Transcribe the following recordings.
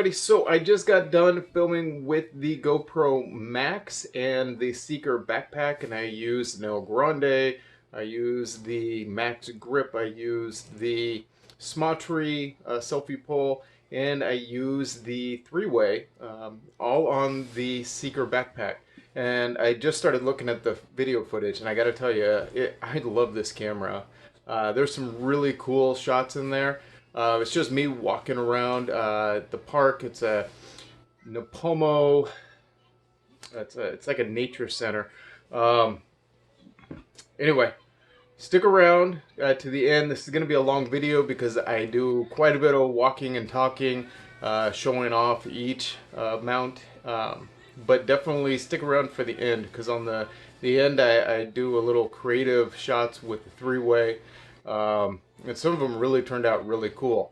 everybody, so I just got done filming with the GoPro MAX and the Seeker Backpack, and I used Grande, I used the Max Grip, I used the Smatree Selfie Pole, and I used the three-way, all on the Seeker Backpack. And I just started looking at the video footage, and I gotta tell you, I love this camera. There's some really cool shots in there. It's just me walking around the park. It's a Napomo. It's like a nature center. Anyway, stick around to the end. This is going to be a long video because I do quite a bit of walking and talking, showing off each mount. But definitely stick around for the end, because on the end I do a little creative shots with the three-way. And some of them really turned out really cool.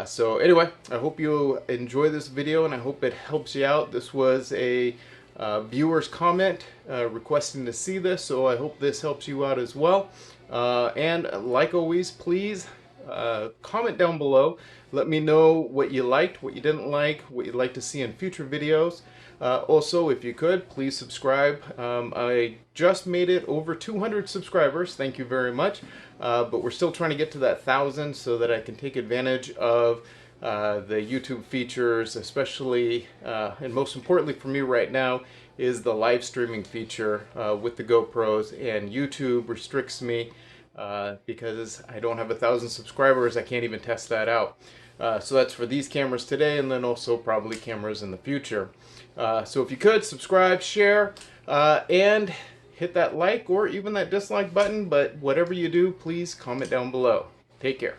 So anyway, I hope you enjoy this video and I hope it helps you out. This was a viewer's comment requesting to see this, so I hope this helps you out as well. And like always, please comment down below. Let me know what you liked, what you didn't like, what you'd like to see in future videos. Also, if you could, please subscribe. I just made it over 200 subscribers. Thank you very much. But we're still trying to get to that 1,000 so that I can take advantage of the YouTube features, especially, and most importantly for me right now, is the live streaming feature with the GoPros. And YouTube restricts me because I don't have 1,000 subscribers. I can't even test that out. So that's for these cameras today, and then also probably cameras in the future. So if you could, subscribe, share, and hit that like or even that dislike button, but whatever you do, please comment down below. Take care.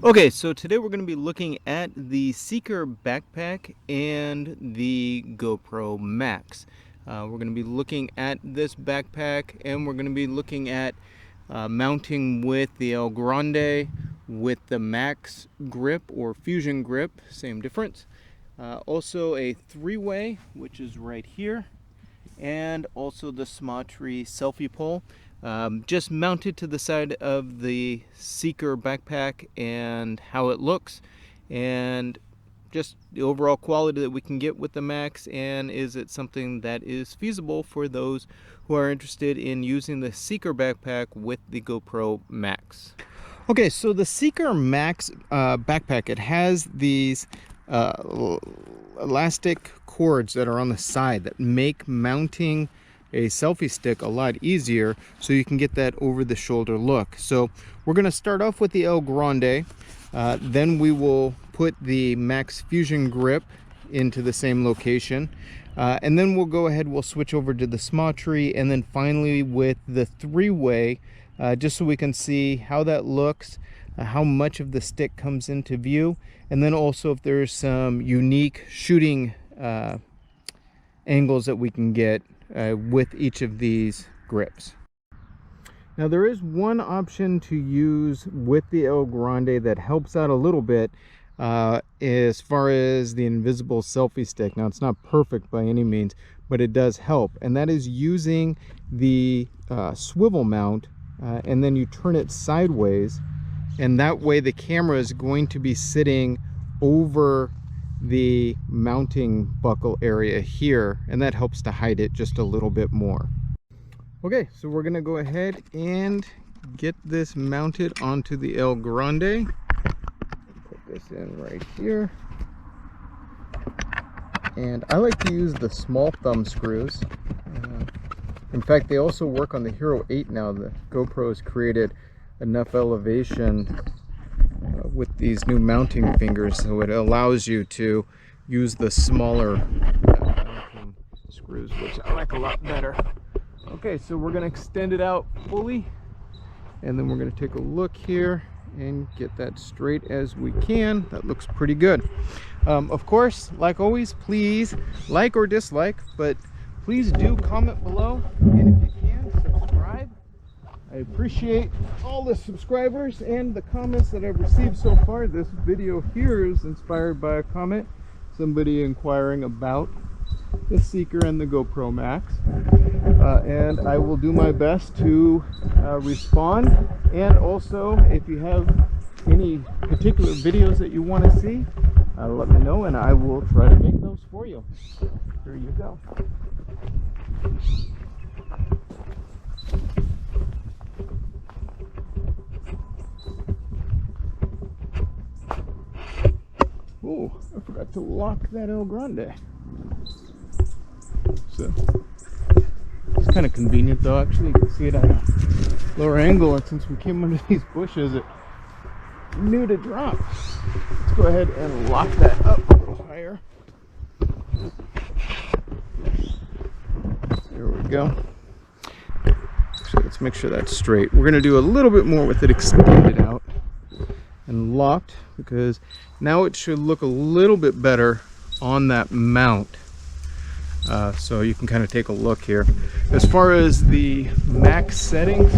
Okay, so today we're going to be looking at the Seeker Backpack and the GoPro MAX. We're going to be looking at this backpack, and we're going to be looking at mounting with the El Grande with the Max grip or Fusion grip, same difference. Also a three-way, which is right here, and also the Smatree Selfie Pole, just mounted to the side of the Seeker Backpack, and how it looks, and just the overall quality that we can get with the Max, and is it something that is feasible for those who are interested in using the Seeker Backpack with the GoPro MAX. Okay, so the Seeker MAX backpack, it has these elastic cords that are on the side that make mounting a selfie stick a lot easier, so you can get that over the shoulder look. So we're going to start off with the El Grande, then we will put the Max Fusion grip into the same location, and then we'll go ahead, we'll switch over to the Smatree, and then finally with the three-way, just so we can see how that looks, how much of the stick comes into view, and then also if there's some unique shooting angles that we can get with each of these grips. Now there is one option to use with the El Grande that helps out a little bit as far as the invisible selfie stick. Now it's not perfect by any means, but it does help, and that is using the swivel mount, and then you turn it sideways, and that way the camera is going to be sitting over the mounting buckle area here, and that helps to hide it just a little bit more. Okay, so we're gonna go ahead and get this mounted onto the El Grande. Put this in right here, and I like to use the small thumb screws. In fact, they also work on the Hero 8 now. The GoPro has created enough elevation with these new mounting fingers, so it allows you to use the smaller mounting screws, which I like a lot better. Okay, so we're going to extend it out fully, and then we're going to take a look here and get that straight as we can. That looks pretty good. Of course, like always, please like or dislike, but please do comment below, and if you can, subscribe. I appreciate all the subscribers and the comments that I've received so far. This video here is inspired by a comment, somebody inquiring about the Seeker and the GoPro MAX, and I will do my best to respond. And also, if you have any particular videos that you want to see, let me know and I will try to make those for you. Here you go. Oh, I forgot to lock that El Grande. So it's kind of convenient though. Actually, you can see it at a lower angle, and since we came under these bushes, it knew to drop. Let's go ahead and lock that up a little higher. There we go. Actually, let's make sure that's straight. We're going to do a little bit more with it extended out and locked, because now it should look a little bit better on that mount. So you can kind of take a look here. As far as the max settings,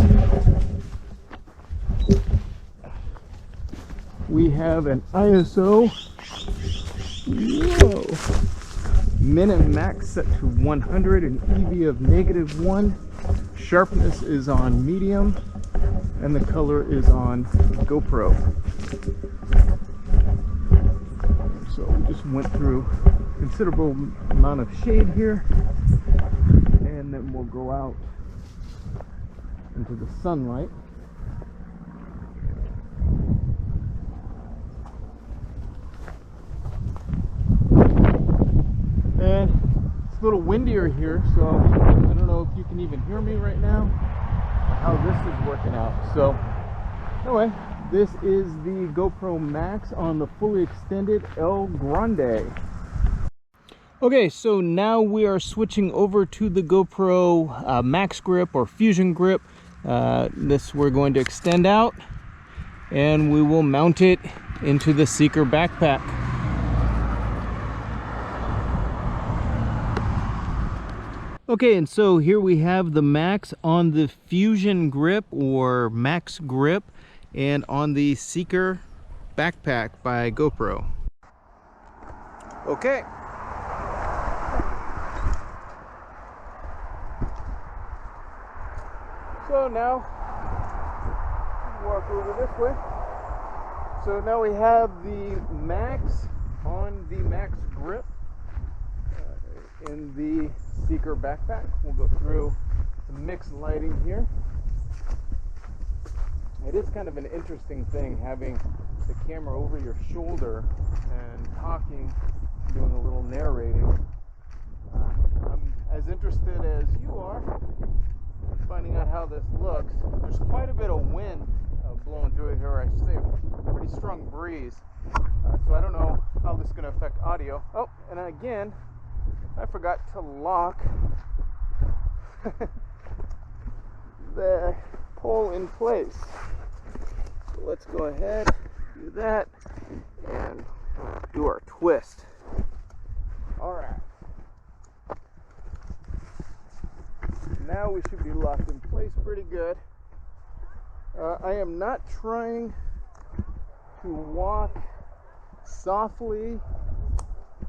we have an ISO min and max set to 100 and EV of -1. Sharpness is on medium and the color is on GoPro. So we just went through a considerable amount of shade here, and then we'll go out into the sunlight. And it's a little windier here, so I don't know if you can even hear me right now, or how this is working out. So anyway, this is the GoPro Max on the fully extended El Grande. Okay, so now we are switching over to the GoPro Max grip or Fusion grip. This we're going to extend out, and we will mount it into the Seeker Backpack. Okay, and so here we have the Max on the Fusion grip or Max grip, and on the Seeker Backpack by GoPro. Okay. So now, walk over this way. So now we have the Max on the Max grip in the Seeker Backpack. We'll go through the mixed lighting here. It is kind of an interesting thing having the camera over your shoulder and talking, doing a little narrating. I'm as interested as you are in finding out how this looks. There's quite a bit of wind blowing through here, I should say a pretty strong breeze. So I don't know how this is going to affect audio. Oh, and again, I forgot to lock the pole in place. So let's go ahead, do that, and do our twist. Alright. Now we should be locked in place pretty good. I am not trying to walk softly.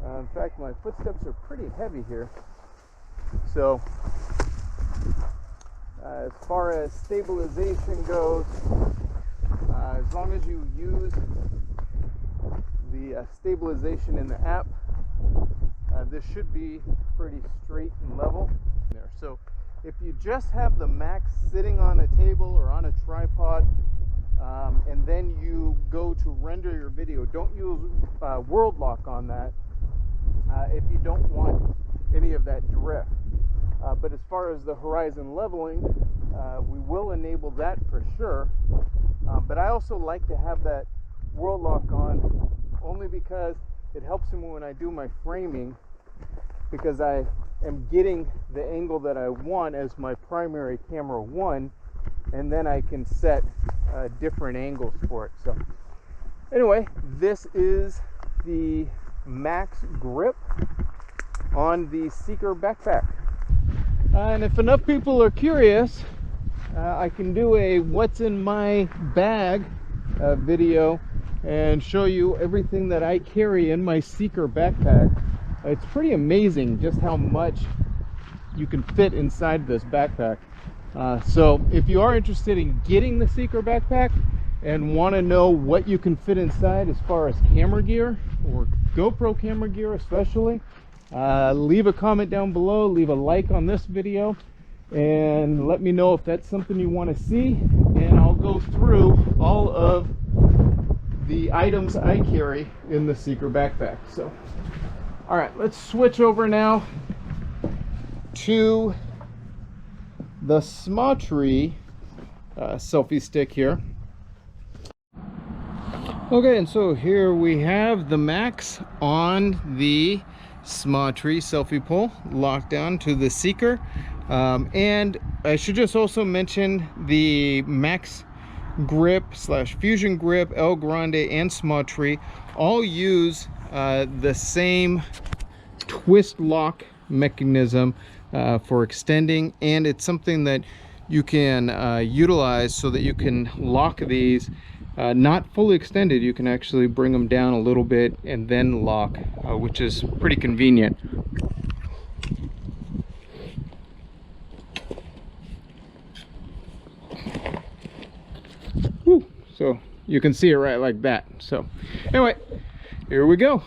In fact, my footsteps are pretty heavy here. So, as far as stabilization goes, as long as you use the stabilization in the app, this should be pretty straight and level there. So, if you just have the Max sitting on a table or on a tripod, and then you go to render your video, don't use World Lock on that if you don't want any of that drift. But as far as the horizon leveling, we will enable that for sure. But I also like to have that World Lock on only because it helps me when I do my framing, because I am getting the angle that I want as my primary camera one, and then I can set different angles for it. So anyway, this is the Max grip on the Seeker Backpack. And if enough people are curious, I can do a what's in my bag video and show you everything that I carry in my Seeker Backpack. It's pretty amazing just how much you can fit inside this backpack. So if you are interested in getting the Seeker Backpack and want to know what you can fit inside as far as camera gear, or GoPro camera gear especially, leave a comment down below, leave a like on this video, and let me know if that's something you want to see, and I'll go through all of the items I carry in the Seeker backpack. So all right, let's switch over now to the Smatree selfie stick here. Okay, and so here we have the Max on the Smatree selfie pole, locked down to the Seeker. And I should just also mention the Max grip / fusion grip, El Grande, and Smatree all use the same twist lock mechanism for extending, and it's something that you can utilize so that you can lock these not fully extended. You can actually bring them down a little bit and then lock, which is pretty convenient. Whew. So you can see it right like that. So anyway, here we go.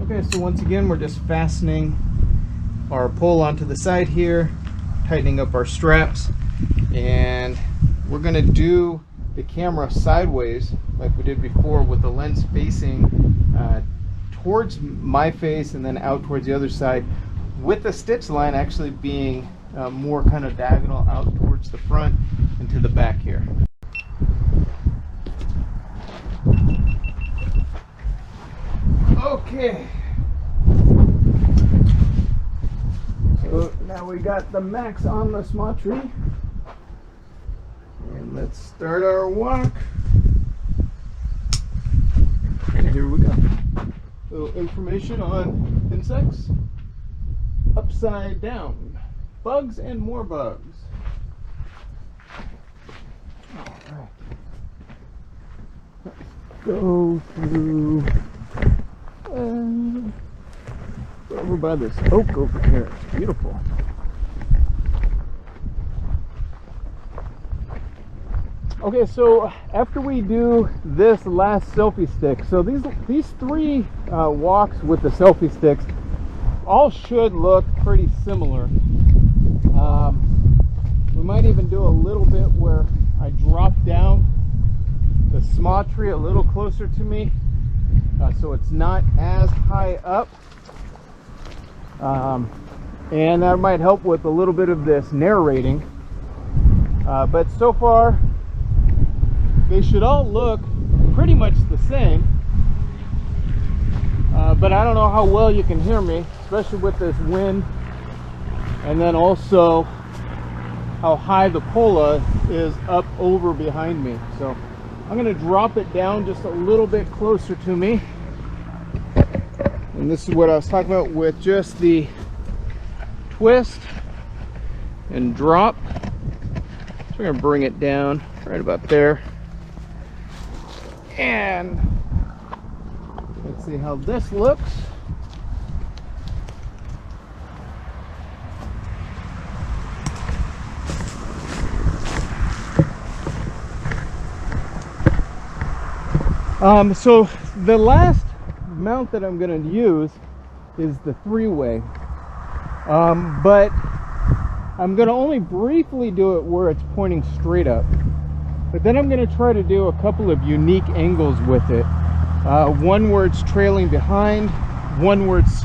Okay, so once again, we're just fastening our pole onto the side here, tightening up our straps, and we're going to do the camera sideways like we did before, with the lens facing towards my face and then out towards the other side, with the stitch line actually being more kind of diagonal out towards the front and to the back here. Okay, so now we got the Max on the Smatree, and let's start our walk. And here we go. A little information on insects, upside down, bugs, and more bugs. All right, let's go through. Over by this oak over here. It's beautiful. Okay, so after we do this last selfie stick, so these three walks with the selfie sticks all should look pretty similar. We might even do a little bit where I drop down the Smatree a little closer to me, so it's not as high up, and that might help with a little bit of this narrating, but so far they should all look pretty much the same, but I don't know how well you can hear me, especially with this wind, and then also how high the pole is up over behind me. So I'm going to drop it down just a little bit closer to me. And this is what I was talking about with just the twist and drop. So we're going to bring it down right about there. And let's see how this looks. So the last mount that I'm going to use is the three-way, but I'm going to only briefly do it where it's pointing straight up, but then I'm going to try to do a couple of unique angles with it, one where it's trailing behind, one where it's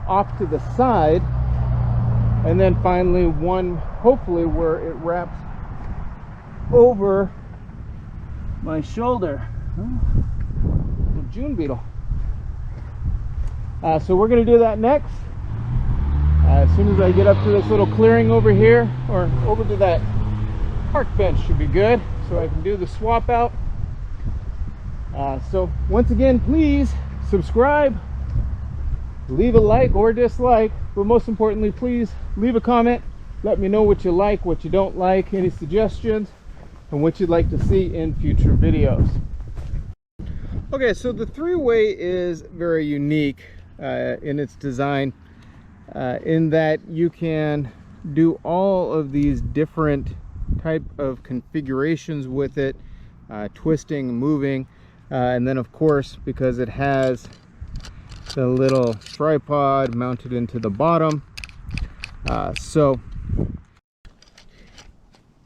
off to the side, and then finally one hopefully where it wraps over my shoulder. June beetle. So we're going to do that next. As soon as I get up to this little clearing over here, or over to that park bench should be good, so I can do the swap out. So once again, please subscribe, leave a like or dislike, but most importantly, please leave a comment. Let me know what you like, what you don't like, any suggestions, and what you'd like to see in future videos. Okay, so the three-way is very unique in its design, in that you can do all of these different type of configurations with it, twisting, moving, and then of course, because it has the little tripod mounted into the bottom, so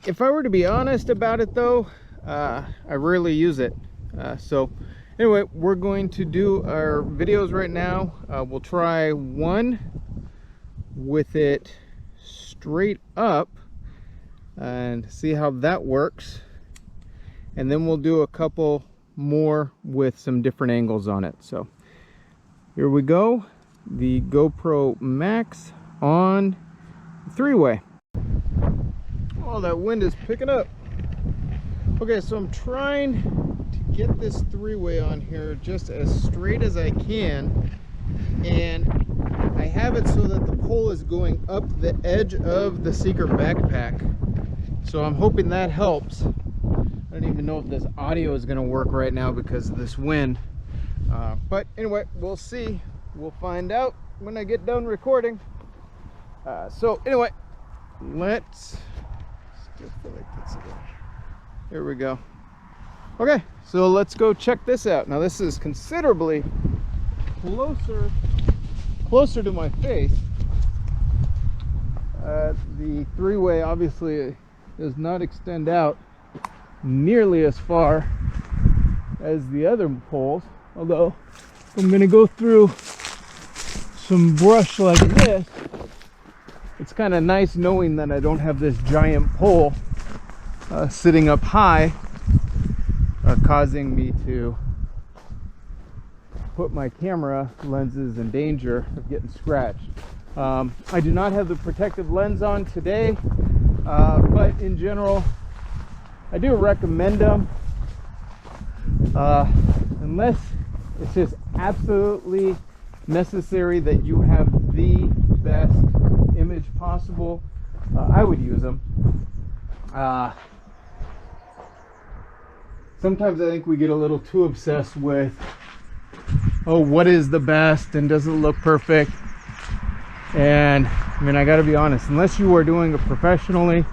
if I were to be honest about it though, I rarely use it. So anyway, we're going to do our videos right now. We'll try one with it straight up and see how that works, and then we'll do a couple more with some different angles on it. So here we go, the GoPro MAX on three-way. Oh, that wind is picking up. Okay, so I'm trying to get this three-way on here just as straight as I can, and I have it so that the pole is going up the edge of the Seeker backpack. So I'm hoping that helps. I don't even know if this audio is going to work right now because of this wind. But anyway, we'll see. We'll find out when I get done recording. So anyway, let's still feel like this again. Here we go. Okay, so let's go check this out. Now this is considerably closer to my face. The three-way obviously does not extend out nearly as far as the other poles, although I'm going to go through some brush like this. It's kind of nice knowing that I don't have this giant pole sitting up high, causing me to put my camera lenses in danger of getting scratched. I do not have the protective lens on today, but in general I do recommend them unless it's just absolutely necessary that you have the best image possible. I would use them. Sometimes I think we get a little too obsessed with, oh, what is the best and does it look perfect? And I mean, I gotta be honest, unless you are doing it professionally,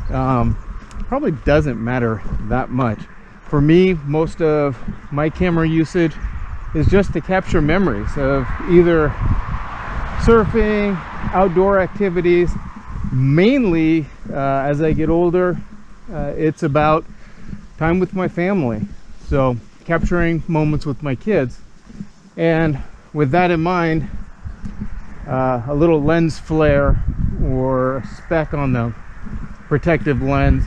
probably doesn't matter that much. For me, most of my camera usage is just to capture memories of either surfing, outdoor activities. Mainly, as I get older, it's about time with my family. So capturing moments with my kids. And with that in mind, a little lens flare or a speck on the protective lens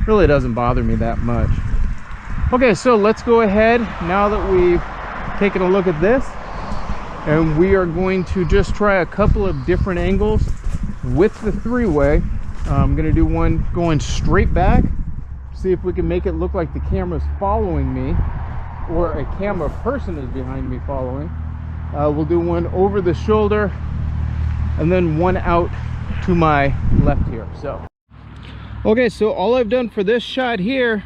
really doesn't bother me that much. Okay, so let's go ahead now that we've taken a look at this, and we are going to just try a couple of different angles with the three-way. I'm going to do one going straight back, see if we can make it look like the camera's following me or a camera person is behind me following. We'll do one over the shoulder and then one out to my left here. So okay, so all I've done for this shot here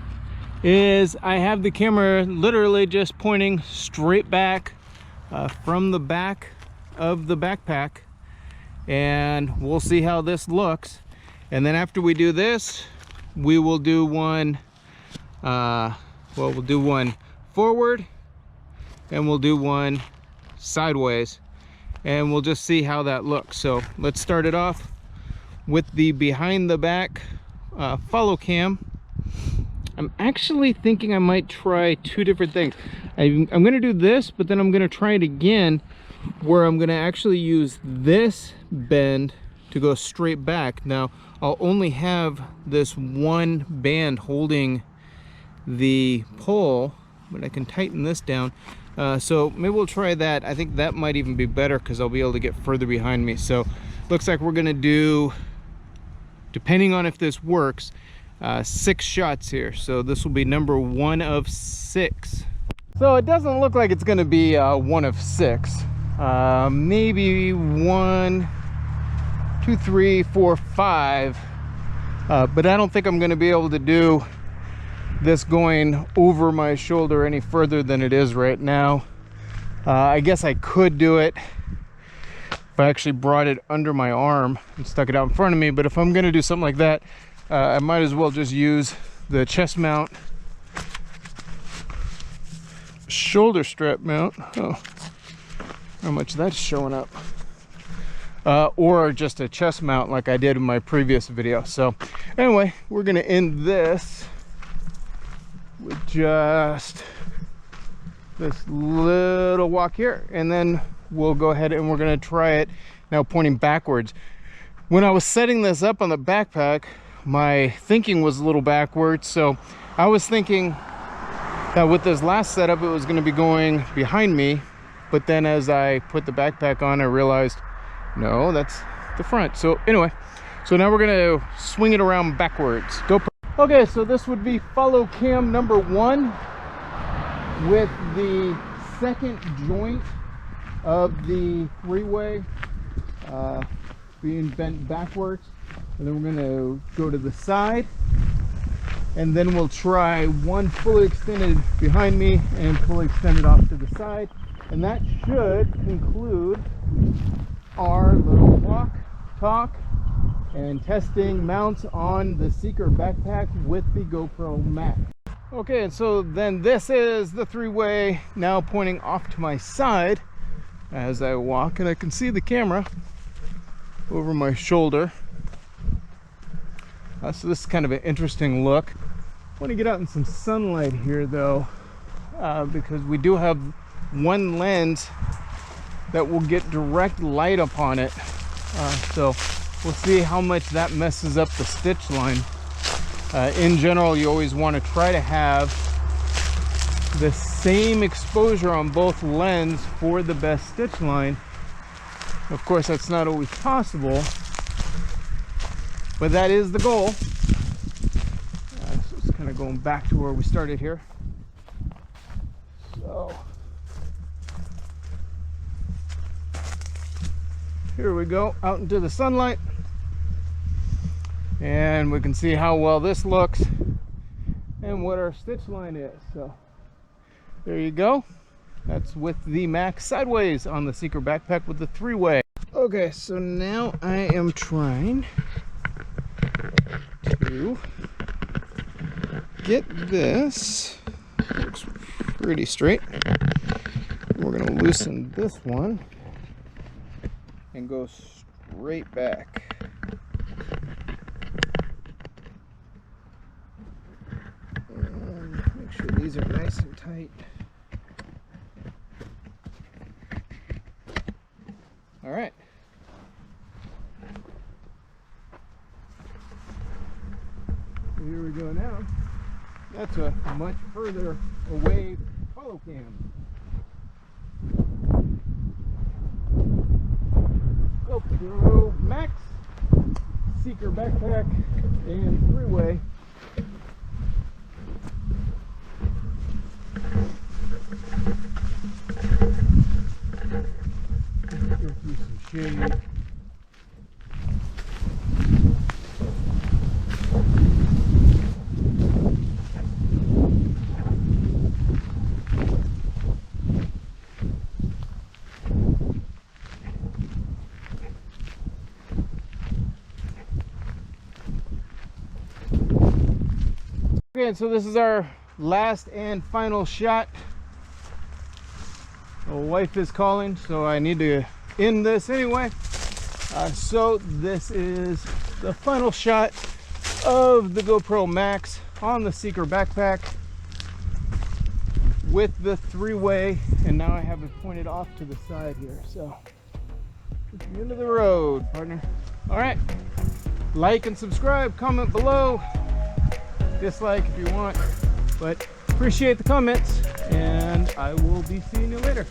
is I have the camera literally just pointing straight back from the back of the backpack, and we'll see how this looks. And then after we do this, we will do one we'll do one forward and we'll do one sideways, and we'll just see how that looks. So let's start it off with the behind the back follow cam. I'm actually thinking I might try two different things. I'm going to do this, but then I'm going to try it again where I'm going to actually use this bend to go straight back. Now I'll only have this one band holding the pole, but I can tighten this down. So maybe we'll try that. I think that might even be better because I'll be able to get further behind me. So looks like we're going to do, depending on if this works, 6 shots here. So this will be number 1 of 6. So it doesn't look like it's going to be 1 of 6. Maybe 1, 2, 3, 4, 5. But I don't think I'm going to be able to do this going over my shoulder any further than it is right now. I guess I could do it if I actually brought it under my arm and stuck it out in front of me. But if I'm going to do something like that, I might as well just use the chest mount, shoulder strap mount. Oh, how much that's showing up. Or just a chest mount like I did in my previous video. So anyway, we're going to end this with just this little walk here, and then we'll go ahead and we're going to try it now pointing backwards. When I was setting this up on the backpack, my thinking was a little backwards, so I was thinking that with this last setup it was going to be going behind me, but then as I put the backpack on I realized no, that's the front. So anyway, so now we're going to swing it around backwards. GoPro. Okay, so this would be follow cam number 1 with the second joint of the three-way being bent backwards, and then we're going to go to the side, and then we'll try one fully extended behind me and fully extended off to the side, and that should conclude our little walk, talk, and testing mounts on the Seeker Backpack with the GoPro MAX. Okay, and so then this is the three-way now pointing off to my side as I walk, and I can see the camera over my shoulder. So this is kind of an interesting look. I want to get out in some sunlight here though, because we do have one lens that will get direct light upon it, so we'll see how much that messes up the stitch line. In general, you always want to try to have the same exposure on both lenses for the best stitch line. Of course, that's not always possible, but that is the goal. So it's kind of going back to where we started here. So here we go, out into the sunlight, and we can see how well this looks and what our stitch line is. So there you go. That's with the Max sideways on the Seeker Backpack with the three-way. Okay, so now I am trying to get this, looks pretty straight. We're going to loosen this one and go straight back. And make sure these are nice and tight. All right. Here we go now. That's a much further away follow cam. GoPro MAX, Seeker Backpack, and three-way. Go through some shade. Okay, and so this is our last and final shot. My wife is calling, so I need to end this anyway. So this is the final shot of the GoPro MAX on the Seeker Backpack with the three-way, and now I have it pointed off to the side here. So it's the end of the road, partner. All right, like and subscribe, comment below. Dislike if you want, but appreciate the comments, and I will be seeing you later.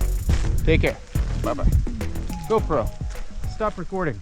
Take care. Bye bye. GoPro, stop recording.